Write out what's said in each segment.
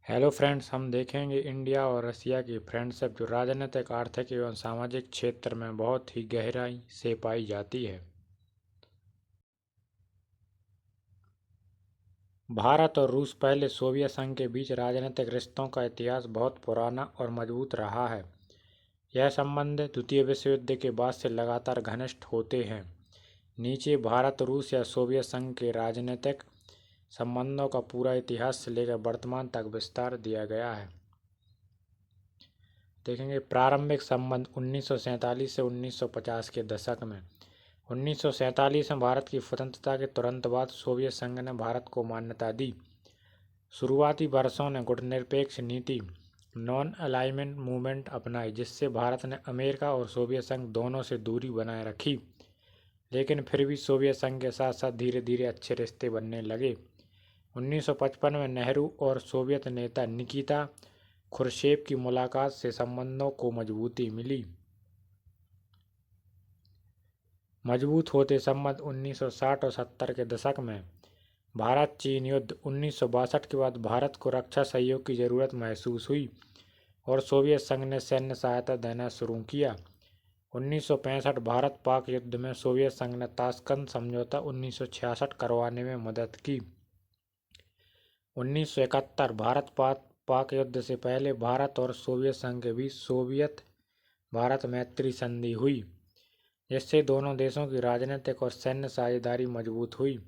Hello friends, हम देखेंगे India और रसिया की फ्रेंडशिप जो राजनीतिक, आर्थिक एवं सामाजिक क्षेत्र में बहुत ही गहराई से पाई जाती है। भारत और रूस पहले सोवियत संघ के बीच राजनीतिक रिश्तों का इतिहास बहुत पुराना और मजबूत रहा है। यह संबंध द्वितीय विश्व युद्ध के बाद से लगातार घनिष्ठ होते हैं। नीचे भारत रूस या सोवियत संघ के राजनीतिक संबंधों का पूरा इतिहास से लेकर वर्तमान तक विस्तार दिया गया है। देखेंगे प्रारंभिक संबंध 1947 से 1950 के दशक में। 1947 में भारत की स्वतंत्रता के तुरंत बाद सोवियत संघ ने भारत को मान्यता दी। शुरुआती वर्षों ने गुटनिरपेक्ष नीति नॉन अलाइनमेंट मूवमेंट अपनाई, जिससे भारत ने अमेरिका और सोवियत संघ दोनों से दूरी बनाए रखी। लेकिन फिर भी सोवियत संघ के साथ साथ धीरे धीरे अच्छे रिश्ते बनने लगे। 1955 में नेहरू और सोवियत नेता निकिता खुर्शेव की मुलाकात से संबंधों को मजबूती मिली। मजबूत होते संबंध 1960 और 70 के दशक में। भारत चीन युद्ध 1962 के बाद भारत को रक्षा सहयोग की जरूरत महसूस हुई और सोवियत संघ ने सैन्य सहायता देना शुरू किया। 1965 भारत पाक युद्ध में सोवियत संघ ने ताशकंद समझौता 1966 करवाने में मदद की। 1971 भारत पाक युद्ध से पहले भारत और सोवियत संघ के बीच सोवियत भारत मैत्री संधि हुई, जिससे दोनों देशों की राजनीतिक और सैन्य साझेदारी मजबूत हुई।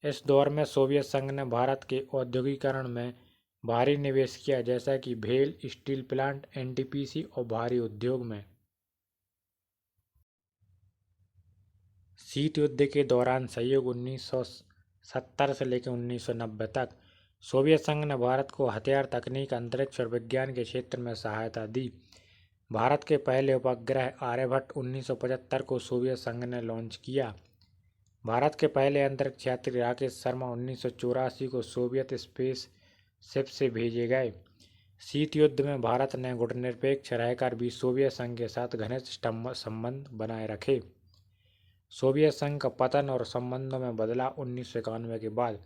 इस दौर में सोवियत संघ ने भारत के औद्योगिकरण में भारी निवेश किया, जैसा कि भेल स्टील प्लांट, एनटीपीसी और भारी उद्योग में। शीत युद्ध के दौरान सहयोग 1970 से लेकर 1990 तक। सोवियत संघ ने भारत को हथियार, तकनीक, अंतरिक्ष और विज्ञान के क्षेत्र में सहायता दी। भारत के पहले उपग्रह आर्यभट्ट 1975 को सोवियत संघ ने लॉन्च किया। भारत के पहले अंतरिक्ष यात्री राकेश शर्मा 1984 को सोवियत स्पेस शिप से भेजे गए। शीत युद्ध में भारत ने गुटनिरपेक्ष रहकर भी सोवियत संघ के साथ घनिष्ठ संबंध बनाए रखे। सोवियत संघ का पतन और संबंधों में बदलाव 1991 के बाद।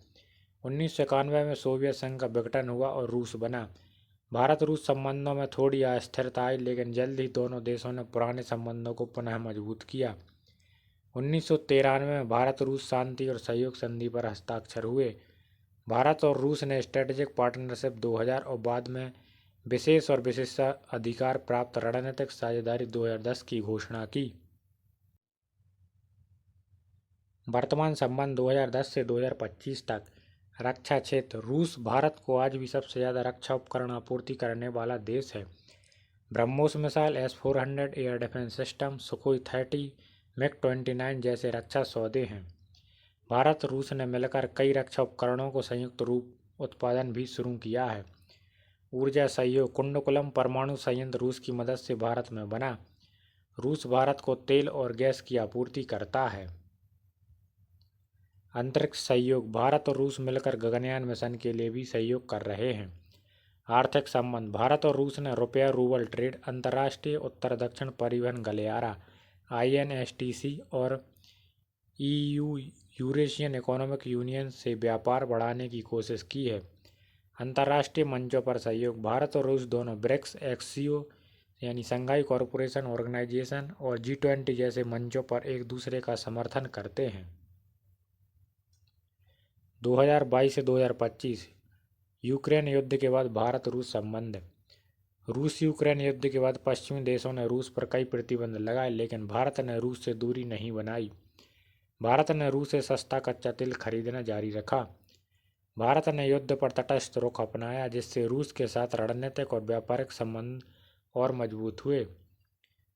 1991 में सोवियत संघ का विघटन हुआ और रूस बना। भारत रूस संबंधों में थोड़ी अस्थिरता आई, लेकिन जल्द ही दोनों देशों ने पुराने संबंधों को पुनः मजबूत किया। 1993 में भारत रूस शांति और सहयोग संधि पर हस्ताक्षर हुए। भारत और रूस ने स्ट्रेटेजिक पार्टनरशिप 2000 और बाद में विशेष और विशेषाधिकार प्राप्त रणनीतिक साझेदारी 2010 की घोषणा की। वर्तमान संबंध 2010 से 2025 तक। रक्षा क्षेत्र। रूस भारत को आज भी सबसे ज़्यादा रक्षा उपकरण आपूर्ति करने वाला देश है। BrahMos missile, S-400 air defence system, Sukhoi 30, MiG-29 जैसे रक्षा सौदे हैं। भारत रूस ने मिलकर कई रक्षा उपकरणों को संयुक्त रूप उत्पादन भी शुरू किया है। ऊर्जा सहयोग। कुंडकुलम परमाणु संयंत्र रूस की मदद से भारत में बना। रूस भारत को तेल और गैस की आपूर्ति करता है। अंतरिक्ष सहयोग। भारत और रूस मिलकर गगनयान मिशन के लिए भी सहयोग कर रहे हैं। आर्थिक संबंध। भारत और रूस ने रुपया रूबल ट्रेड, अंतर्राष्ट्रीय उत्तर दक्षिण परिवहन गलियारा INSTC और EU यूरेशियन इकोनॉमिक यूनियन से व्यापार बढ़ाने की कोशिश की है। अंतर्राष्ट्रीय मंचों पर सहयोग। भारत और रूस दोनों ब्रिक्स, एक्सियो यानी शंघाई कॉरपोरेशन ऑर्गेनाइजेशन और G20 जैसे मंचों पर एक दूसरे का समर्थन करते हैं। 2022 से 2025 यूक्रेन युद्ध के बाद भारत रूस संबंध। रूस यूक्रेन युद्ध के बाद पश्चिमी देशों ने रूस पर कई प्रतिबंध लगाए, लेकिन भारत ने रूस से दूरी नहीं बनाई। भारत ने रूस से सस्ता कच्चा तेल खरीदना जारी रखा। भारत ने युद्ध पर तटस्थ रुख अपनाया, जिससे रूस के साथ रणनीतिक और व्यापारिक संबंध और मजबूत हुए।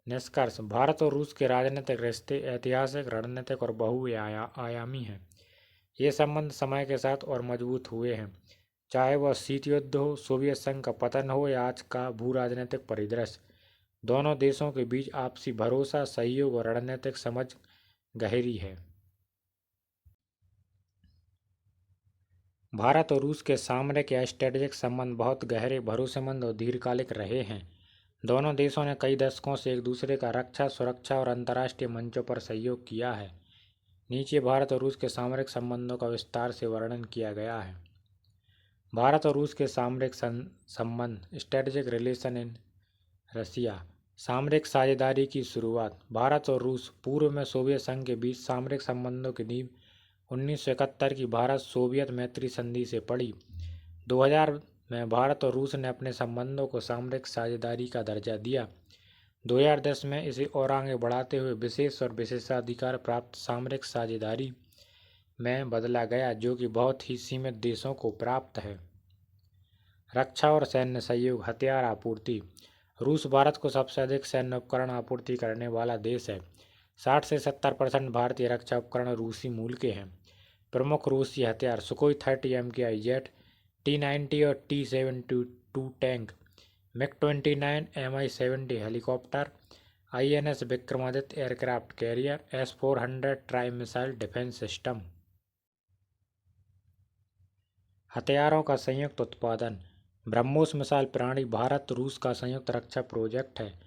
निष्कर्ष। भारत और रूस के राजनीतिक रिश्ते ऐतिहासिक, रणनीतिक और बहुआयामी हैं। ये संबंध समय के साथ और मजबूत हुए हैं, चाहे वह शीत युद्ध हो, सोवियत संघ का पतन हो या आज का भू राजनीतिक परिदृश्य। दोनों देशों के बीच आपसी भरोसा, सहयोग और रणनीतिक समझ गहरी है। भारत और रूस के सामरिक या स्ट्रेटेजिक संबंध बहुत गहरे, भरोसेमंद और दीर्घकालिक रहे हैं। दोनों देशों ने कई दशकों से एक दूसरे का रक्षा, सुरक्षा और अंतर्राष्ट्रीय मंचों पर सहयोग किया है। नीचे भारत और रूस के सामरिक संबंधों का विस्तार से वर्णन किया गया है। भारत और रूस के सामरिक संबंध, स्ट्रेटेजिक रिलेशन इन रसिया। सामरिक साझेदारी की शुरुआत। भारत और रूस पूर्व में सोवियत संघ के बीच सामरिक संबंधों की नींव 1971 की भारत सोवियत मैत्री संधि से पड़ी। 2000 में भारत और रूस ने अपने संबंधों को सामरिक साझेदारी का दर्जा दिया। 2010 में इसे और आगे बढ़ाते हुए विशेष और विशेषाधिकार प्राप्त सामरिक साझेदारी में बदला गया, जो कि बहुत ही सीमित देशों को प्राप्त है। रक्षा और सैन्य सहयोग, हथियार आपूर्ति। रूस भारत को सबसे अधिक सैन्य उपकरण आपूर्ति करने वाला देश है। 60 से 70% भारतीय रक्षा उपकरण रूसी मूल के हैं। प्रमुख रूसी हथियार: सुखोई 30 MKI जेट, T-90 और T-72 tank, MiG-29 Mi-70 helicopter, INS Vikramaditya aircraft carrier, S-400 try missile defence system. हथियारों का संयुक्त उत्पादन। ब्रह्मोस मिसाइल प्रणाली भारत रूस का संयुक्त रक्षा प्रोजेक्ट है।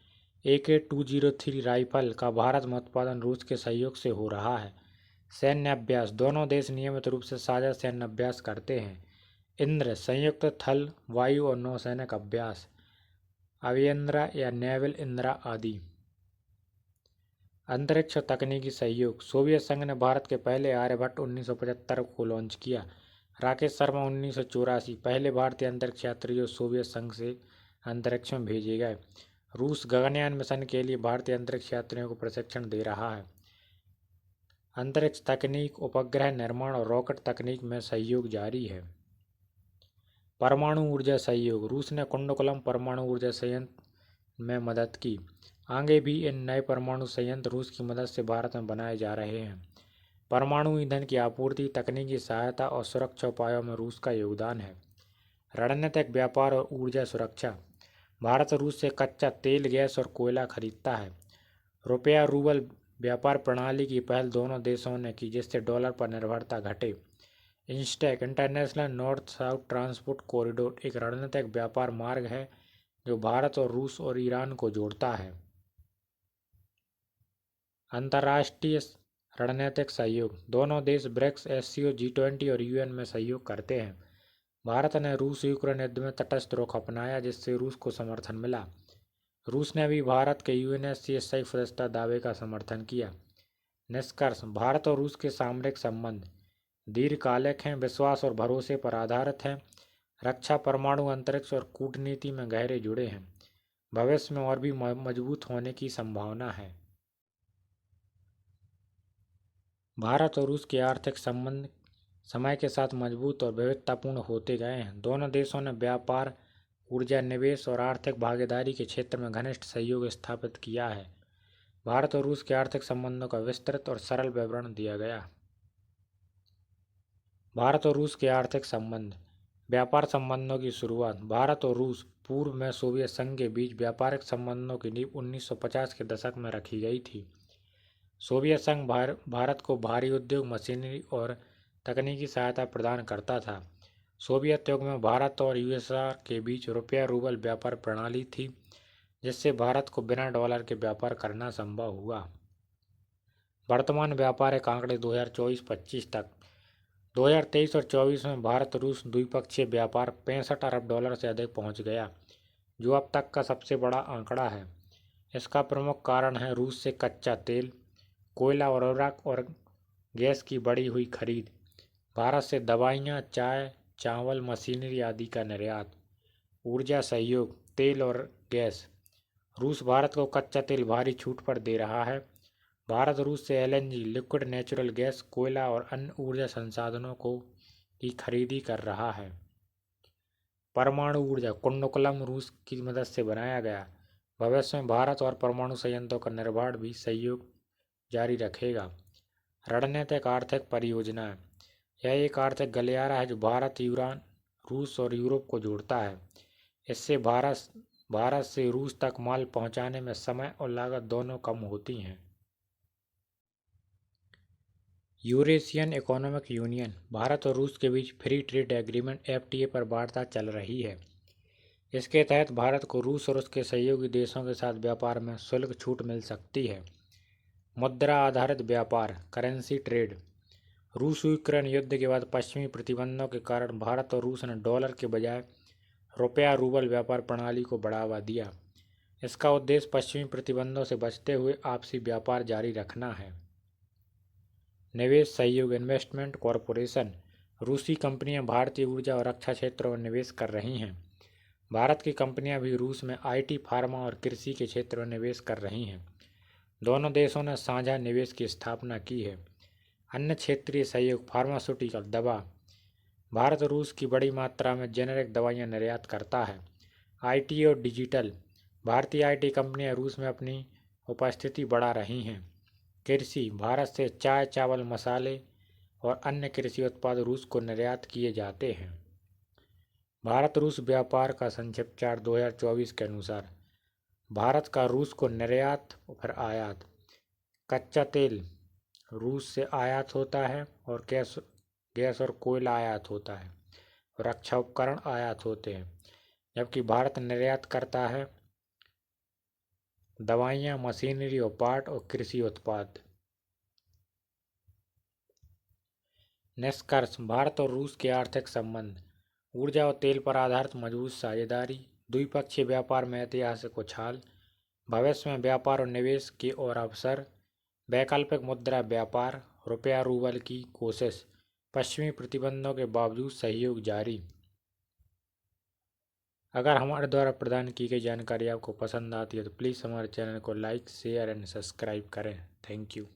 AK-203 राइफल का भारत में उत्पादन रूस के सहयोग से हो रहा है। सैन्य अभ्यास। दोनों देश नियमित रूप से साझा सैन्य अभ्यास करते हैं। इंद्र संयुक्त थल, वायु और नौसैनिक अभ्यास, अभियंद्रा या नेवल इंद्रा आदि। अंतरिक्ष तकनीकी सहयोग। सोवियत संघ ने भारत के पहले आर्यभट्ट 1975 को लॉन्च किया। राकेश शर्मा 1984 पहले भारतीय अंतरिक्ष यात्री जो सोवियत संघ से अंतरिक्ष में भेजे गए। रूस गगनयान मिशन के लिए भारतीय अंतरिक्ष यात्रियों को प्रशिक्षण दे रहा है। अंतरिक्ष तकनीक, उपग्रह निर्माण और रॉकेट तकनीक में सहयोग जारी है। परमाणु ऊर्जा सहयोग। रूस ने कुंडकुलम परमाणु ऊर्जा संयंत्र में मदद की। आगे भी इन नए परमाणु संयंत्र रूस की मदद से भारत में बनाए जा रहे हैं। परमाणु ईंधन की आपूर्ति, तकनीकी सहायता और सुरक्षा उपायों में रूस का योगदान है। रणनीतिक व्यापार और ऊर्जा सुरक्षा। भारत रूस से कच्चा तेल, गैस और कोयला खरीदता है। रुपया रूबल व्यापार प्रणाली की पहल दोनों देशों ने की, जिससे डॉलर पर निर्भरता घटे। INSTC international north south transport corridor एक रणनीतिक व्यापार मार्ग है जो भारत और रूस और ईरान को जोड़ता है। अंतर्राष्ट्रीय रणनीतिक सहयोग। दोनों देश ब्रिक्स, SCO, G20 और UN में सहयोग करते हैं। भारत ने रूस यूक्रेन युद्ध में तटस्थ रुख अपनाया, जिससे रूस को समर्थन मिला। रूस ने भी भारत के UNSC सदस्यता दावे का समर्थन किया। निष्कर्ष। भारत और रूस के सामरिक संबंध दीर्घकालिक हैं, विश्वास और भरोसे पर आधारित हैं। रक्षा, परमाणु, अंतरिक्ष और कूटनीति में गहरे जुड़े हैं। भविष्य में और भी मजबूत होने की संभावना है। भारत और रूस के आर्थिक संबंध समय के साथ मजबूत और विविधतापूर्ण होते गए हैं। दोनों देशों ने व्यापार, ऊर्जा, निवेश और आर्थिक भागीदारी के क्षेत्र में घनिष्ठ सहयोग स्थापित किया है। भारत और रूस के आर्थिक संबंधों का विस्तृत और सरल विवरण दिया गया। भारत और रूस के आर्थिक संबंध। व्यापार संबंधों की शुरुआत। भारत और रूस पूर्व में सोवियत संघ के बीच व्यापारिक संबंधों की नींव 1950 के दशक में रखी गई थी। सोवियत संघ भारत को भारी उद्योग, मशीनरी और तकनीकी सहायता प्रदान करता था। सोवियत युग में भारत और USSR के बीच रुपया रूबल व्यापार प्रणाली थी, जिससे भारत को बिना डॉलर के व्यापार करना संभव हुआ। वर्तमान व्यापारिक आंकड़े 2024-25 तक। 2023 और 24 में भारत रूस द्विपक्षीय व्यापार $65 अरब से अधिक पहुंच गया, जो अब तक का सबसे बड़ा आंकड़ा है। इसका प्रमुख कारण है रूस से कच्चा तेल, कोयला, उर्वरक और गैस की बढ़ी हुई खरीद। भारत से दवाइयाँ, चाय, चावल, मशीनरी आदि का निर्यात। ऊर्जा सहयोग, तेल और गैस। रूस भारत को कच्चा तेल भारी छूट पर दे रहा है। भारत रूस से LNG, लिक्विड नेचुरल गैस, कोयला और अन्य ऊर्जा संसाधनों की खरीदी कर रहा है। परमाणु ऊर्जा। कुंडकुलम रूस की मदद से बनाया गया। भविष्य में भारत और परमाणु संयंत्रों का निर्माण भी सहयोग जारी रखेगा। रणनीतिक आर्थिक परियोजना। यह एक आर्थिक गलियारा है जो भारत, ईरान, रूस और यूरोप को जोड़ता है। इससे भारत से रूस तक माल पहुंचाने में समय और लागत दोनों कम होती हैं। Eurasian economic union. भारत और रूस के बीच फ्री ट्रेड एग्रीमेंट FTA पर वार्ता चल रही है। इसके तहत भारत को रूस और उसके सहयोगी देशों के साथ व्यापार में शुल्क छूट मिल सकती है। मुद्रा आधारित व्यापार, करेंसी ट्रेड। रूस यूक्रेन युद्ध के बाद पश्चिमी प्रतिबंधों के कारण भारत और रूस ने डॉलर के बजाय रुपया रूबल व्यापार प्रणाली को बढ़ावा दिया। इसका उद्देश्य पश्चिमी प्रतिबंधों से बचते हुए आपसी व्यापार जारी रखना है। निवेश सहयोग इन्वेस्टमेंट कॉरपोरेशन। रूसी कंपनियां भारतीय ऊर्जा और रक्षा क्षेत्रों में निवेश कर रही हैं। भारत की कंपनियां भी रूस में आईटी, फार्मा और कृषि के क्षेत्र में निवेश कर रही हैं। दोनों देशों ने साझा निवेश की स्थापना की है। अन्य क्षेत्रीय सहयोग फार्मास्यूटिकल दवा। भारत रूस की बड़ी मात्रा में जेनेरिक दवाइयां निर्यात करता है। आईटी और डिजिटल। भारतीय आईटी कंपनियां रूस में अपनी उपस्थिति बढ़ा रही हैं। कृषि। भारत से चाय, चावल, मसाले और अन्य कृषि उत्पाद रूस को निर्यात किए जाते हैं। भारत रूस व्यापार का संक्षिप्त चार्ट 2024 के अनुसार भारत का रूस को निर्यात और आयात। कच्चा तेल रूस से आयात होता है और गैस और कोयला आयात होता है। रक्षा उपकरण आयात होते हैं, जबकि भारत निर्यात करता है दवाइयाँ, मशीनरी और पार्ट और कृषि उत्पाद। निष्कर्ष। भारत और रूस के आर्थिक संबंध। ऊर्जा और तेल पर आधारित मजबूत साझेदारी। द्विपक्षीय व्यापार में ऐतिहासिक उछाल। भविष्य में व्यापार और निवेश के और अवसर। वैकल्पिक मुद्रा व्यापार, रुपया रूबल की कोशिश। पश्चिमी प्रतिबंधों के बावजूद सहयोग जारी। अगर हमारे द्वारा प्रदान की गई जानकारी आपको पसंद आती है तो प्लीज़ हमारे चैनल को लाइक, शेयर एंड सब्सक्राइब करें। Thank you.